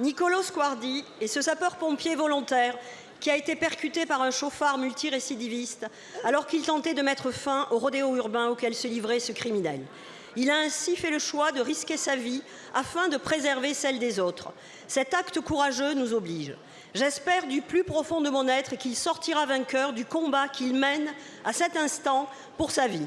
Niccolò Squardi est ce sapeur-pompier volontaire qui a été percuté par un chauffard multirécidiviste alors qu'il tentait de mettre fin au rodéo urbain auquel se livrait ce criminel. Il a ainsi fait le choix de risquer sa vie afin de préserver celle des autres. Cet acte courageux nous oblige. J'espère du plus profond de mon être qu'il sortira vainqueur du combat qu'il mène à cet instant pour sa vie.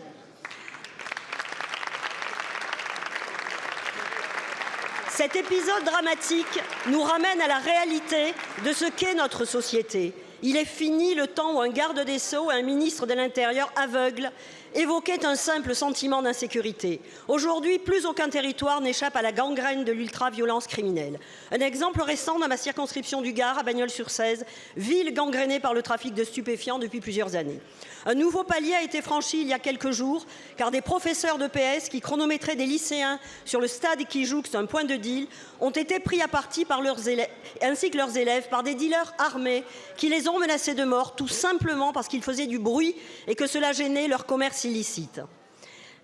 Cet épisode dramatique nous ramène à la réalité de ce qu'est notre société. Il est fini le temps où un garde des Sceaux et un ministre de l'Intérieur aveugle évoquaient un simple sentiment d'insécurité. Aujourd'hui, plus aucun territoire n'échappe à la gangrène de l'ultra-violence criminelle. Un exemple récent dans ma circonscription du Gard, à Bagnols-sur-Cèze, ville gangrénée par le trafic de stupéfiants depuis plusieurs années. Un nouveau palier a été franchi il y a quelques jours, car des professeurs de PS qui chronométraient des lycéens sur le stade qui jouxte un point de deal ont été pris à partie par leurs élèves, ainsi que leurs élèves, par des dealers armés qui les ont menacés de mort, tout simplement parce qu'ils faisaient du bruit et que cela gênait leur commerce illicite.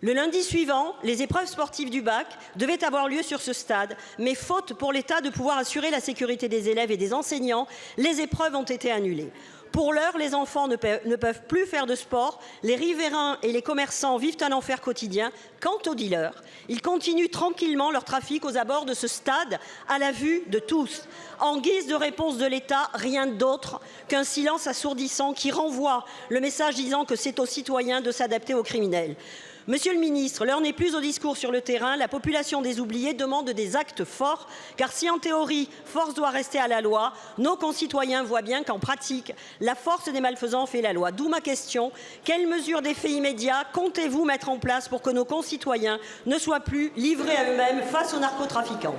Le lundi suivant, les épreuves sportives du bac devaient avoir lieu sur ce stade, mais faute pour l'État de pouvoir assurer la sécurité des élèves et des enseignants, les épreuves ont été annulées. Pour l'heure, les enfants ne peuvent plus faire de sport, les riverains et les commerçants vivent un enfer quotidien. Quant aux dealers, ils continuent tranquillement leur trafic aux abords de ce stade, à la vue de tous. En guise de réponse de l'État, rien d'autre qu'un silence assourdissant qui renvoie le message disant que c'est aux citoyens de s'adapter aux criminels. Monsieur le ministre, l'heure n'est plus au discours sur le terrain. La population des oubliés demande des actes forts, car si en théorie, force doit rester à la loi, nos concitoyens voient bien qu'en pratique, la force des malfaisants fait la loi. D'où ma question, quelles mesures d'effet immédiat comptez-vous mettre en place pour que nos concitoyens ne soient plus livrés à eux-mêmes face aux narcotrafiquants ?